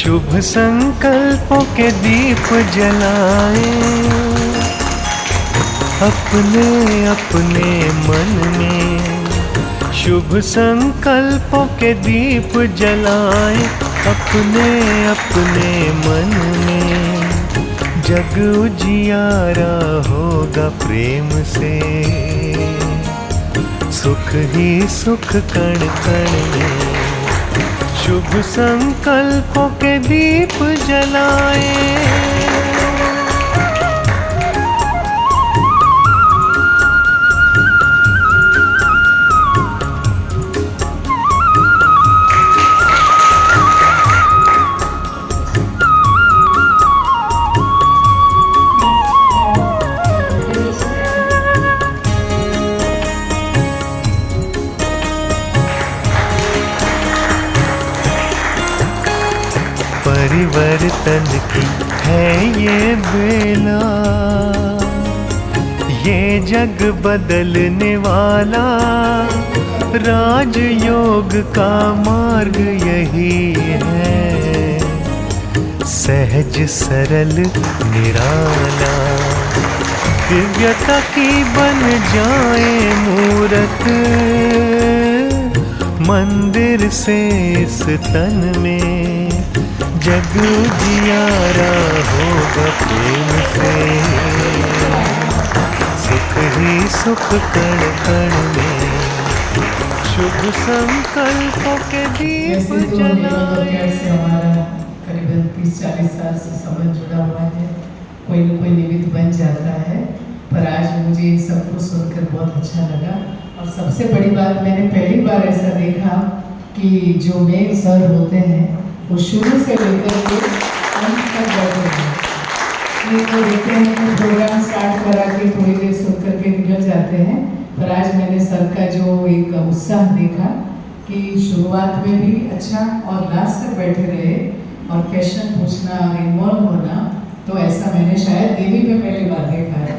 शुभ संकल्पों के दीप जलाएं अपने अपने मन में। शुभ संकल्पों के दीप जलाएं अपने अपने मन में। जग उजियारा होगा प्रेम से, सुख ही सुख कण कण में। शुभ संकल्पों के दीप जलाएं। परिवर्तन की है ये बेला, ये जग बदलने वाला। राजयोग का मार्ग यही है, सहज सरल निराला। दिव्यता की बन जाए मूरत, मंदिर से इस तन में। जग उजियारा होगा प्रेम से, सुख ही सुख कण कण में। शुभ संकल्पों के दीप जलाएं। हमारा करीबन 30-40 साल से संबंध जुड़ा हुआ है, कोई न कोई निमित्त बन जाता है। पर आज मुझे इन सबको सुनकर बहुत अच्छा लगा। और सबसे बड़ी बात, मैंने पहली बार ऐसा देखा कि जो मेल सर होते हैं वो शुरू से लेकर के अंत तक बैठे हैं। नहीं तो देखते हैं कि प्रोग्राम स्टार्ट करा के थोड़ी देर सुन करके निकल जाते हैं। पर आज मैंने सर का जो एक उत्साह देखा कि शुरुआत में भी अच्छा और लास्ट तक बैठे रहे और क्वेश्चन पूछना और इन्वॉल्व होना, तो ऐसा मैंने शायद देवी में पहली बार देखा है।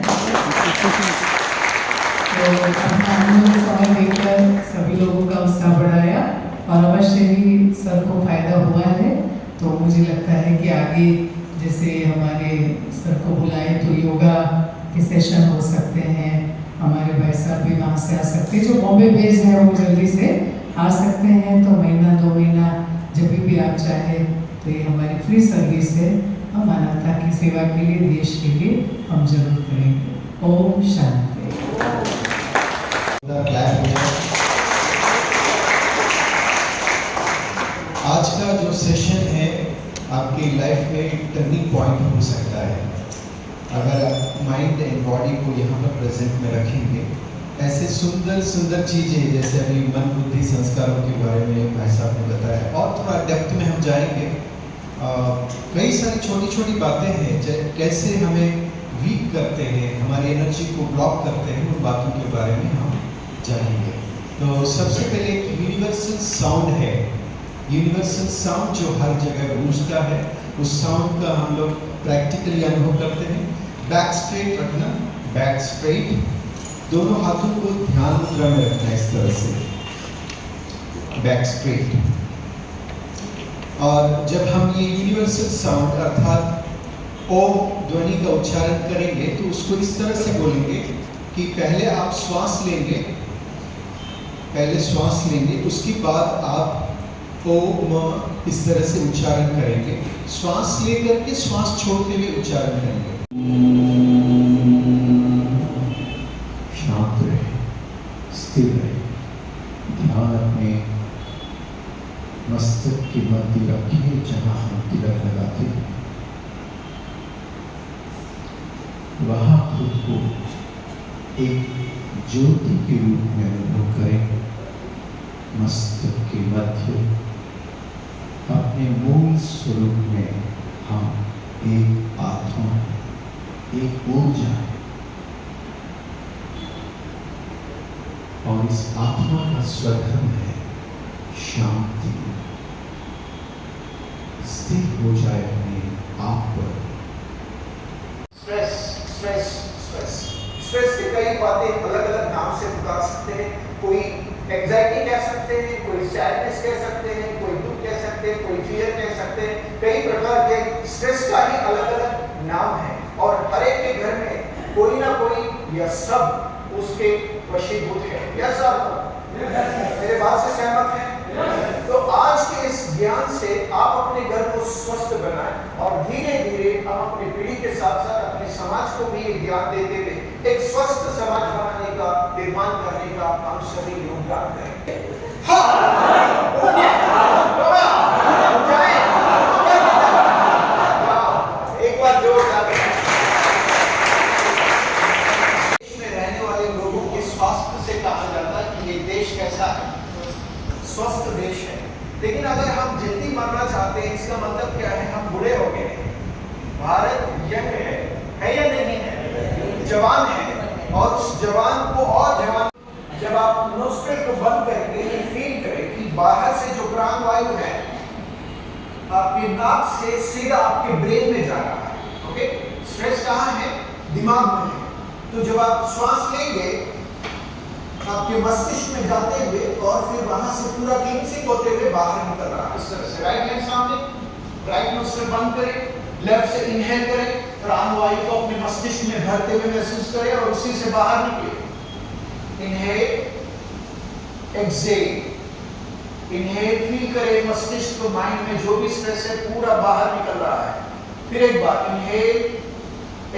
तो अपना अनुभव समय देखकर सभी लोगों का उत्साह बढ़ाया और अवश्य ही सर को फायदा हुआ है। तो मुझे लगता है कि आगे जैसे हमारे सर को बुलाए तो योगा के सेशन हो सकते हैं। हमारे भाई साहब भी वहाँ से आ सकते हैं, जो बॉम्बे बेस्ड है वो जल्दी से आ सकते हैं। तो महीना 2 महीना जब भी आप चाहें, तो ये हमारी फ्री सर्विस है। हम मानवता की सेवा के लिए, देश के लिए हम जरूर करेंगे। ओम शांति। आज का जो सेशन है आपकी लाइफ में एक टर्निंग पॉइंट हो सकता है अगर आप माइंड एंड बॉडी को यहाँ पर प्रेजेंट में रखेंगे। ऐसे सुंदर सुंदर चीज़ें जैसे अभी मन बुद्धि संस्कारों के बारे में भाई साहब ने बताया, और थोड़ा डेप्थ में हम जाएंगे। कई सारी छोटी छोटी बातें हैं कैसे हमें वीक करते हैं, हमारी एनर्जी को ब्लॉक करते हैं, उन बातों के बारे में हम जानेंगे। तो सबसे पहले एक यूनिवर्सल साउंड है, यूनिवर्सल साउंड जो हर जगह गूंजता है, उस साउंड का हम लोग प्रैक्टिकली अनुभव करते हैं। बैक स्ट्रेट रखना, बैक स्ट्रेट, दोनों हाथों को ध्यान मुद्रा में रखना इस तरह से, बैक स्ट्रेट। और जब हम ये यूनिवर्सल साउंड अर्थात ओम ध्वनि का उच्चारण करेंगे तो उसको इस तरह से बोलेंगे कि पहले आप श्वास लेंगे, पहले श्वास लेंगे, उसके बाद आप ओम इस तरह से उच्चारण करेंगे। श्वास लेकर के श्वास छोड़ते हुए उच्चारण करेंगे। शांत रहे, स्थिर रहे, ध्यान अपने मस्तक की मध्य रखिए जहां हम तिलक लगाते हैं। वहां खुद को एक ज्योति के रूप में अनुभव करें। मस्तक के मध्य अपने मूल स्वरूप में हम एक आत्मा, एक ऊर्जा है, और इस आत्मा का स्वधर्म है शांति। स्थिर हो जाए अपने आप पर। स्ट्रेस स्ट्रेस स्ट्रेस स्ट्रेस के कई बातें अलग अलग नाम से पुकार सकते हैं। कोई एंजाइटी कह सकते हैं, कोई सैडनेस कह सकते हैं, कोई दुख कह सकते हैं, सकते हैं, कोई फियर कह सकते हैं, कई प्रकार के स्ट्रेस का ही अलग अलग नाम है और हर एक के घर में कोई ना कोई या सब उसके वशीभूत है। यस सर, मेरे बात से सहमत हैं? तो आज के इस ज्ञान से आप अपने घर को स्वस्थ बनाएं और धीरे धीरे हम अपनी पीढ़ी के साथ साथ अपने समाज को भी ये ज्ञान देते हुए एक स्वस्थ समाज बनाने का, निर्माण करने का हम सभी योगदान करेंगे। एक बार जोरदार देश में रहने वाले लोगों के स्वास्थ्य से कहा जाता है कि ये देश कैसा है, स्वस्थ देश है। लेकिन अगर हम जल्दी मरना चाहते हैं, इसका मतलब क्या है? हम बूढ़े हो गए हैं। भारत यंग है या नहीं है? जवान है और उस जवान को और जवान, जब आप नोस्ट्रल को बंद करके ये फील करें कि बाहर से जो प्राण वायु है आपके नाक से सीधा आपके ब्रेन में जा रहा है। ओके, स्ट्रेस कहाँ है? दिमाग में है। तो जब आप श्वास लेंगे आपके मस्तिष्क में जाते हुए और फिर वहां से पूरा क्लींसिंग होते हुए बाहर निकल रहा है। इस तरह से राइट हैंड सामने, राइट नोस्ट्रल बंद करें, लेफ्ट से इनहेल करें, प्राण वायु को अपने मस्तिष्क में भरते हुए महसूस करें और उसी से बाहर निकले। इनहेल, एक्सहेल, इनहेल फील करें मस्तिष्क को, माइंड में जो भी स्ट्रेस है पूरा बाहर निकल रहा है। फिर एक बार इनहेल,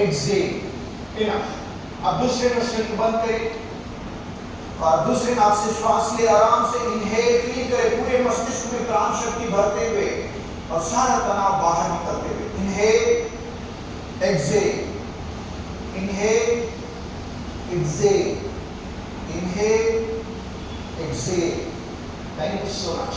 एक्सहेल, इनफ। अब दूसरे नोस्ट्रल को बंद करें और दूसरे नाक से श्वास ले, आराम से इनहेल फील करें, पूरे मस्तिष्क में प्राण शक्ति भरते हुए और सारा तनाव बाहर निकलते हुए। Inhale, exhale, inhale, exhale, inhale, exhale. Thank you so much.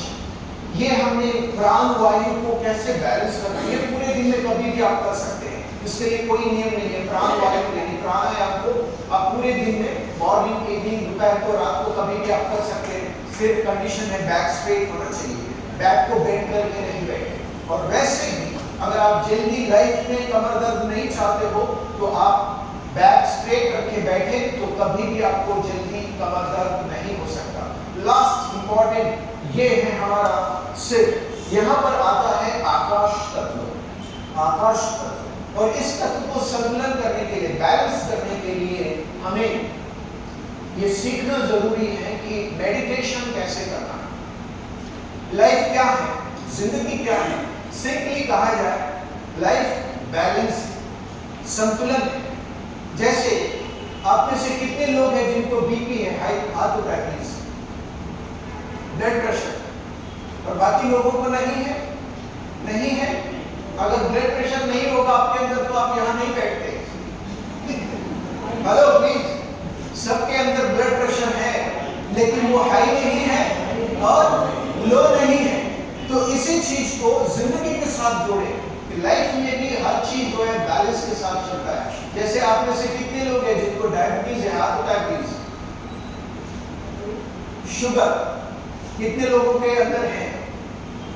ये हमने प्राण वायु को कैसे बैलेंस करना है, ये पूरे दिन में कभी भी आप कर सकते हैं, इसके लिए कोई नियम नहीं है। प्राण वायु लेनी, प्राणायाम को आप पूरे दिन में मॉर्निंग, इवनिंग, दोपहर को, रात को कभी भी आप कर सकते हैं। सिर्फ कंडीशन है बैक स्ट्रेट होना चाहिए, बैक को बेंड करके नहीं बैठे। और वैसे भी अगर आप जल्दी लाइफ में कमर दर्द नहीं चाहते हो तो आप बैक स्ट्रेट रखे बैठे तो कभी भी आपको जल्दी कमर दर्द नहीं हो सकता। लास्ट इंपॉर्टेंट ये है हमारा सिर। यहाँ पर आता है आकाश तत्व, आकाश तत्व। और इस तत्व को संतुलन करने के लिए, बैलेंस करने के लिए हमें ये सीखना जरूरी है कि मेडिटेशन कैसे करना है। लाइफ क्या है, जिंदगी क्या है? सिंपली कहा जाए लाइफ बैलेंस, संतुलन। जैसे आप में से कितने लोग हैं जिनको बीपी है, हार्ट अटैक, ब्लड प्रेशर, और बाकी लोगों को नहीं है? नहीं है। अगर ब्लड प्रेशर नहीं होगा आपके अंदर तो आप यहाँ नहीं बैठते। हेलो प्लीज, सबके अंदर ब्लड प्रेशर है लेकिन वो हाई नहीं है और लो नहीं है। तो इसी चीज को जिंदगी के साथ जोड़े कि लाइफ में भी हर चीज जो है बैलेंस के साथ चलता है। जैसे आप में से कितने लोग हैं जिनको डायबिटीज है, हार्ट अटैक, शुगर, कितने लोगों के अंदर है?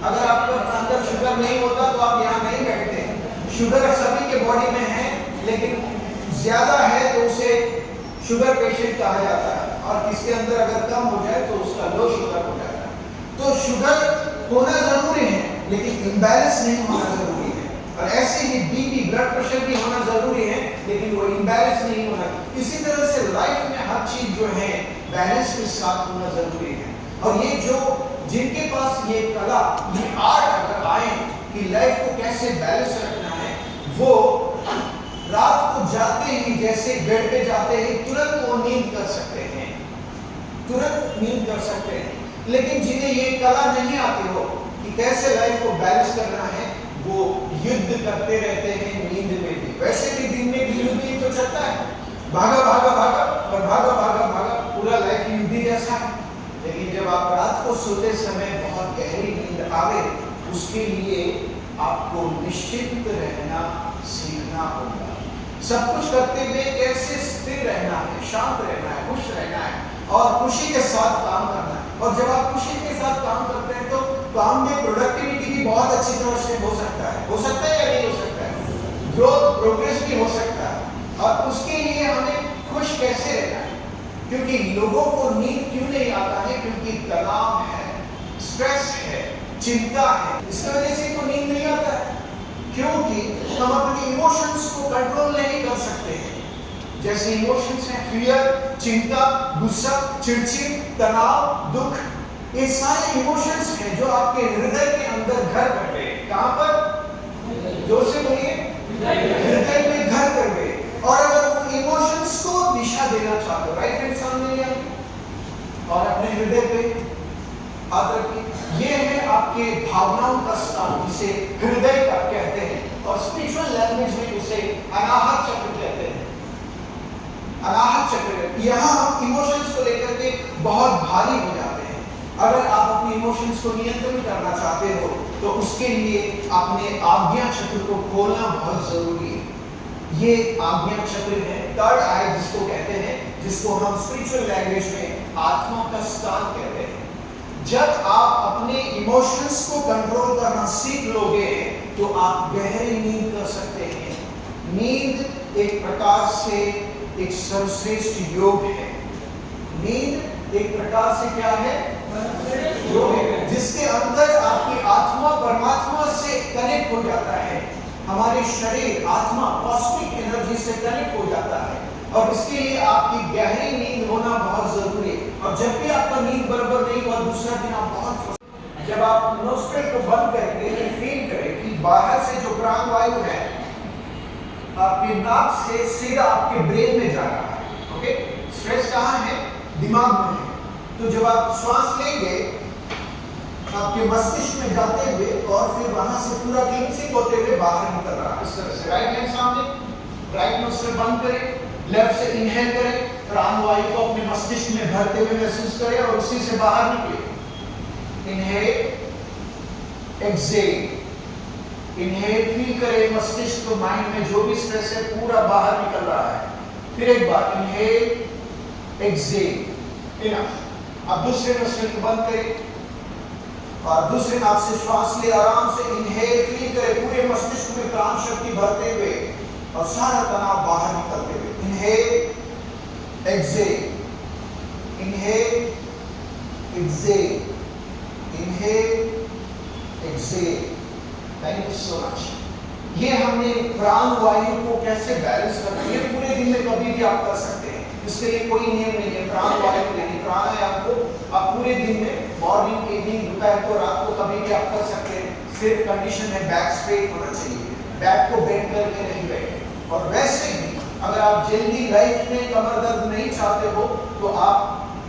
अगर आपके अंदर शुगर नहीं होता तो आप यहाँ नहीं बैठते। शुगर सभी के बॉडी में है लेकिन ज्यादा है तो उसे शुगर पेशेंट कहा जाता है, और किसके अंदर अगर कम हो जाए तो उसका लो शुगर हो जाता है। तो शुगर होना जरूरी है लेकिन इम्बैलेंस नहीं होना जरूरी है। और ऐसे ही बीपी, ब्लड प्रेशर भी होना जरूरी है लेकिन वो इम्बैलेंस नहीं होना। इसी तरह से लाइफ में हर चीज जो है बैलेंस के साथ होना जरूरी है। और ये जो जिनके पास ये कला, ये आर्ट अगर आए कि लाइफ को कैसे बैलेंस रखना है, वो रात को जाते ही, जैसे बेड पे जाते ही तुरंत वो नींद कर सकते हैं, तुरंत नींद कर सकते हैं। लेकिन जिन्हें ये कला नहीं आती हो कि कैसे लाइफ को बैलेंस करना है, वो युद्ध करते रहते हैं नींद में भी। वैसे भी दिन में भी युद्ध ही तो चलता है, भागा भागा भागा और भागा भागा भागा, पूरा लाइफ युद्ध जैसा है। लेकिन जब आप रात को सोते समय बहुत गहरी नींद आवे, उसके लिए आपको निश्चिंत रहना सीखना होगा। सब कुछ करते हुए कैसे स्थिर रहना है, शांत रहना है, खुश रहना है और खुशी के साथ काम करना है। और जब आप खुशी के साथ काम करते हैं तो काम में प्रोडक्टिविटी भी बहुत अच्छी तरह से हो सकता है। हो सकता है या नहीं हो सकता है? ग्रोथ, प्रोग्रेस भी हो सकता है। और उसके लिए हमें खुश कैसे रहना है? क्योंकि लोगों को नींद क्यों नहीं आता है? क्योंकि तनाव है, स्ट्रेस है, चिंता है, इसकी वजह से तो नींद नहीं आता है, क्योंकि हम अपने इमोशंस को कंट्रोल नहीं कर सकते हैं। जैसे इमोशंस हैं फियर, चिंता, गुस्सा, चिड़चिड़, तनाव, दुख, ये सारे इमोशंस हैं जो आपके हृदय के अंदर घर कर गए। कहां पर? जोर से बोलिए। हृदय में घर कर गए। और अगर उन इमोशंस को दिशा देना चाहते हो, राइट हैंड सामने लिया और अपने हृदय पे हाथ रखिए। ये है आपके भावनाओं का स्थान, जिसे हृदय का कहते हैं और स्पिरिचुअल लैंग्वेज में उसे अनाहत चक्र कहते हैं। अनाहत चक्र, यहाँ हम इमोशंस को लेकर के बहुत भारी हो जाते हैं। अगर आप अपने इमोशंस को नियंत्रण करना चाहते हो तो उसके लिए अपने आज्ञा चक्र को खोलना बहुत जरूरी है। ये आज्ञा चक्र है, थर्ड आई जिसको कहते हैं, जिसको हम स्पिरिचुअल लैंग्वेज में आत्मा का स्थान कहते हैं। जब आप अपने इमोशंस को कंट्रोल करना सीख लोगे तो आप गहरी नींद कर सकते हैं। नींद एक प्रकार से एक सर्वश्रेष्ठ योग है। नींद एक प्रकार से क्या है? योग है, जिसके अंदर आपकी आत्मा परमात्मा से कनेक्ट हो जाता है। हमारे शरीर, आत्मा कॉस्मिक एनर्जी से कनेक्ट हो जाता है और इसके लिए आपकी गहरी नींद होना बहुत जरूरी है। और जब भी आपका नींद बराबर नहीं हुआ, दूसरा दिन आप बहुत, जब आप नोस्ट्रल को बंद करेंगे तो फील करें कि बाहर से जो प्राण वायु है आपके नाक से सीधा आपके ब्रेन में जा रहा है। ओके, स्ट्रेस कहाँ है? दिमाग में है। तो जब आप श्वास लेंगे आपके मस्तिष्क में जाते हुए और फिर वहां से पूरा क्लींसिंग होते हुए बाहर निकल रहा है। इस तरह से राइट हैंड सामने, राइट नोस्ट्रल बंद करें, लेफ्ट से इनहेल करें, प्राण वायु को अपने मस्तिष्क में भरते हुए महसूस करें और उसी से बाहर निकले। Inhale, exhale. इनहेल फील करें मस्तिष्क को, माइंड में जो भी स्ट्रेस है पूरा बाहर निकल रहा है। फिर एक बार इनहेल, एक्सहेल, इनफ। अब दूसरे नोस्ट्रल को बंद करें और दूसरे नाक से श्वास ले, आराम से इनहेल फील करें, पूरे मस्तिष्क में प्राण शक्ति भरते हुए और सारा तनाव बाहर निकलते हुए। Inhale, exhale, inhale, exhale, inhale, exhale. Thank you so much. ये हमने प्राण वायु को कैसे बैलेंस करना है, ये पूरे दिन में कभी भी आप कर सकते हैं। इसके लिए कोई नियम नहीं है। प्राण वायु नहीं, प्राणायाम को आप पूरे दिन में मॉर्निंग, इवनिंग, दोपहर को, रात को कभी भी आप कर सकते हैं। सिर्फ कंडीशन है बैक स्ट्रेट होना चाहिए, बैक को बेंड करके नहीं बैठे। और वैसे भी अगर आप जल्दी लाइफ में कमर दर्द नहीं चाहते हो तो आप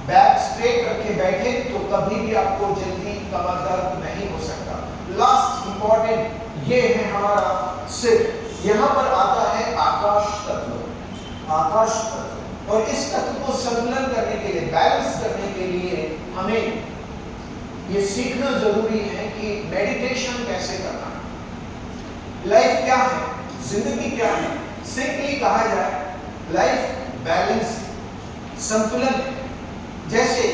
बैक स्ट्रेट रखे बैठे तो कभी भी आपको जल्दी कमर दर्द नहीं हो सकता। लास्ट इंपॉर्टेंट ये है हमारा सिर। यहाँ पर आता है आकाश तत्व। आकाश तत्व, और इस तत्व को संतुलन करने के लिए, बैलेंस करने के लिए हमें ये सीखना जरूरी है कि मेडिटेशन कैसे करना है। लाइफ क्या है, जिंदगी क्या है, सिंपली कहा जाए लाइफ बैलेंस, संतुलन। जैसे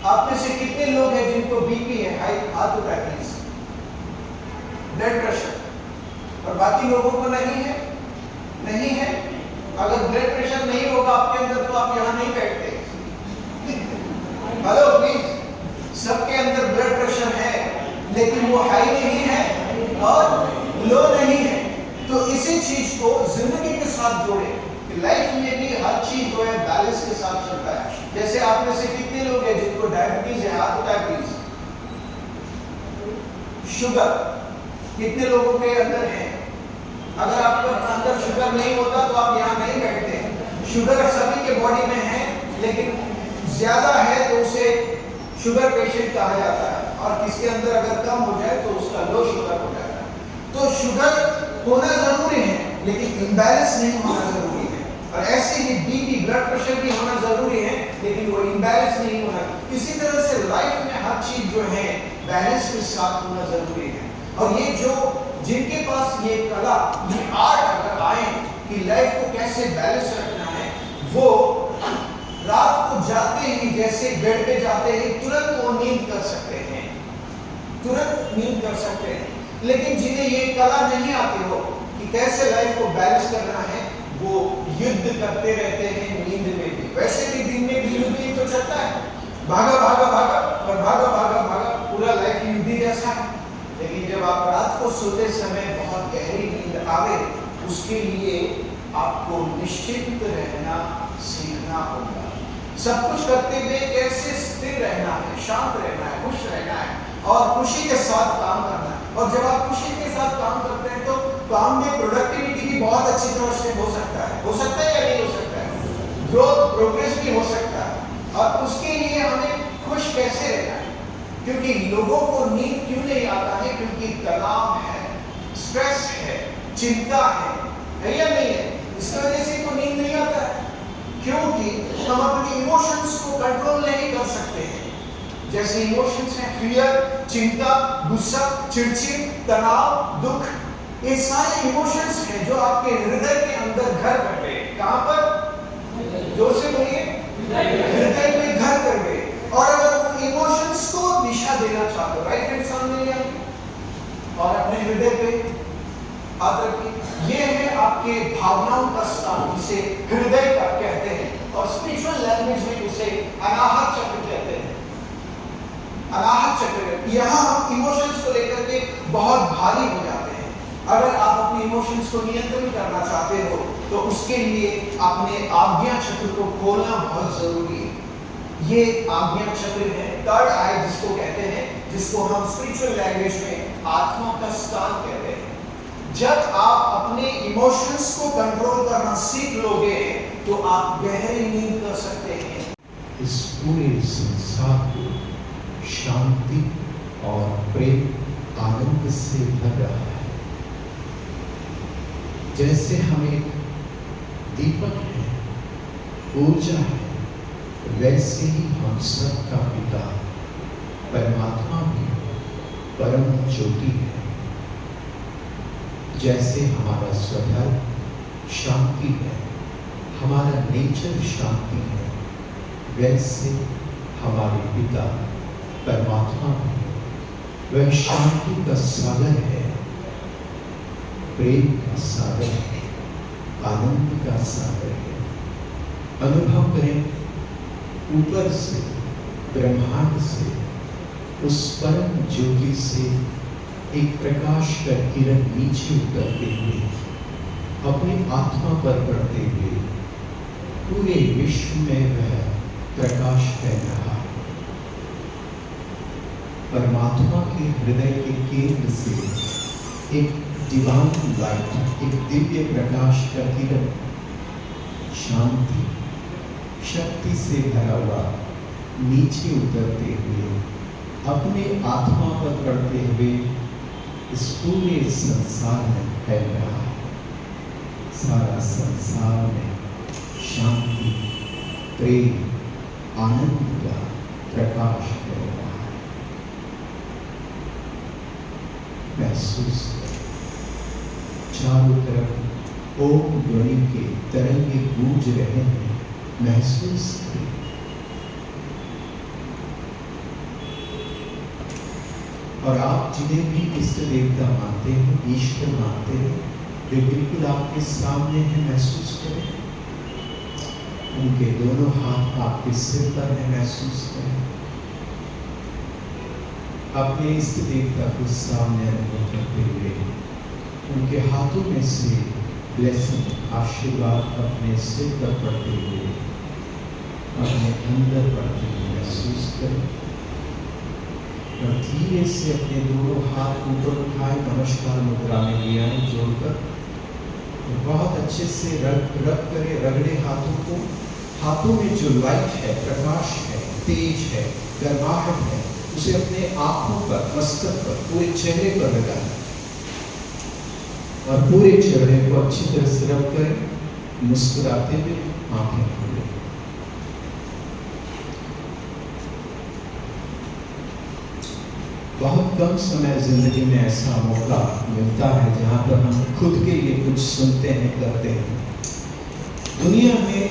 आप में से कितने लोग हैं जिनको बीपी है, हार्ट अटैक, ब्लड प्रेशर, और बाकी लोगों को नहीं है? नहीं है। अगर ब्लड प्रेशर नहीं होगा आपके अंदर तो आप यहाँ नहीं बैठते। हेलो प्लीज, सबके अंदर ब्लड प्रेशर है लेकिन वो हाई नहीं है और लो नहीं है। तो इसी चीज को जिंदगी के साथ जोड़े कि लाइफ में भी हर चीज जो है बैलेंस के साथ चलता है। जैसे आप में से कितने लोग हैं जिनको डायबिटीज है, हार्ट अटैक, शुगर, कितने लोगों के अंदर है? अगर आपके अंदर शुगर नहीं होता तो आप यहाँ नहीं बैठते। शुगर सभी के बॉडी में है लेकिन ज्यादा है तो उसे शुगर पेशेंट कहा जाता है, और किसके अंदर अगर कम हो जाए तो उसका लो शुगर हो जाता है। तो शुगर होना जरूरी है लेकिन इम्बैलेंस नहीं होना जरूरी है। और ऐसे ही बीपी, ब्लड प्रेशर भी होना जरूरी है लेकिन वो इम्बैलेंस नहीं होना। इसी तरह से लाइफ में हर चीज जो है बैलेंस के साथ होना जरूरी है। और ये जो जिनके पास ये कला, ये आर्ट अगर आए कि लाइफ को कैसे बैलेंस रखना है, वो रात को जाते ही, जैसे बेड पे जाते ही तुरंत वो नींद कर सकते हैं, तुरंत नींद कर सकते हैं। लेकिन जिन्हें ये कला नहीं आती हो कि कैसे लाइफ को बैलेंस करना है, वो युद्ध करते रहते हैं नींद में भी। वैसे भी दिन में भी युद्ध ही तो चलता है, भागा भागा भागा और भागा भागा भागा, पूरा लाइफ युद्ध ही जैसा है। सोते समय बहुत गहरी नींद आवे, उसके लिए आपको निश्चिंत रहना सीखना होगा। सब कुछ करते हुए कैसे स्थिर रहना है, शांत रहना है, खुश रहना है और खुशी के साथ काम करना है। और जब आप खुशी के साथ काम करते हैं तो काम में प्रोडक्टिविटी भी बहुत अच्छी तरह से हो सकता है या नहीं हो सकता है, ग्रोथ प्रोग्रेस भी हो सकता है। और उसके लिए हमें खुश कैसे रहना है, क्योंकि लोगों को नींद क्यों नहीं आता है? क्योंकि तनाव है, स्ट्रेस है, चिंता है या नहीं है? इसकी वजह से तो नींद नहीं आता है, क्योंकि हम अपने इमोशंस को कंट्रोल नहीं कर सकते हैं। जैसे इमोशंस हैं फियर, चिंता, गुस्सा, चिड़चिड़, तनाव, दुख, ये सारे इमोशंस हैं जो आपके हृदय के अंदर घर कर गए। कहां पर? जोर से बोलिए। हृदय में घर कर गए। और अगर उन इमोशंस को दिशा देना चाहते हो, राइट हैंड सामने ले आइए और अपने हृदय पे हाथ रखिए। ये है आपके भावनाओं का स्थान, जिसे हृदय का कहते हैं और स्पिरिचुअल लैंग्वेज में उसे अनाहत चक्र कहते हैं। अनाहत चक्र, यहाँ हम इमोशंस को लेकर के बहुत भारी हो जाते हैं। अगर आप अपने इमोशंस को नियंत्रण करना चाहते हो तो उसके लिए अपने आज्ञा चक्र को खोलना बहुत जरूरी है। ये आज्ञा चक्र है, थर्ड आई जिसको कहते हैं, जिसको हम स्पिरिचुअल लैंग्वेज में आत्मा का स्थान कहते हैं। जब आप अपने इमोशंस को कंट्रोल करना सीख लोगे तो आप गहरी नींद कर सकते हैं। इस पूरे संसार को शांति और प्रेम आनंद से भर रहा है। जैसे हम एक दीपक है, ऊर्जा है, वैसे ही हम सबका पिता परमात्मा भी परम ज्योति है। जैसे हमारा स्वभाव शांति है, हमारा नेचर शांति है, वैसे हमारे पिता परमात्मा भी वह शांति का सागर है, प्रेम का सागर है, आनंद का सागर है। अनुभव करें ऊपर से, ब्रह्मांड से, उस परम ज्योति से एक प्रकाश का किरण नीचे उतरते हुए अपनी आत्मा पर पड़ते हुए पूरे विश्व में वह प्रकाश फैल रहा है। परमात्मा के हृदय के केंद्र से एक डिवाइन लाइट, एक दिव्य प्रकाश का किरण शांति, शक्ति से भरा हुआ नीचे उतरते हुए अपने आत्मा पर पड़ते हुए इस पूरे संसार में फैल रहा है। सारा संसार में शांति, प्रेम, आनंद का प्रकाश फैल रहा है। महसूस करें, चारों तरफ ओम ध्वनि के तरंगे गूंज रहे हैं। महसूस करें। और आप जिन्हें भी इष्ट देवता मानते हैं, ईश्वर मानते हैं, वे बिल्कुल आपके सामने हैं। महसूस करें। उनके दोनों हाथ आपके सिर पर है। महसूस करें। अपने इष्ट देवता को सामने अनुभव करते हुए उनके हाथों में से ब्लेसिंग, आशीर्वाद अपने सिर पर पड़ते हुए अपने अंदर पड़ते हुए महसूस करें। और धीरे से अपने दोनों हाथ ऊपर उठाए, नमस्कार मुद्रा में ले आए जोड़कर। और बहुत अच्छे से रब करें, रगड़े हाथों को। हाथों में जो लाइट है, प्रकाश है, तेज है, गर्माहट है, उसे अपने आंखों पर, मस्तक पर, पूरे चेहरे पर लगाएं और पूरे चेहरे को अच्छी तरह से रब करें। मुस्कुराते हुए आंखें खोलें। बहुत कम समय जिंदगी में ऐसा मौका मिलता है जहाँ पर हम खुद के लिए कुछ सुनते हैं, करते हैं। दुनिया में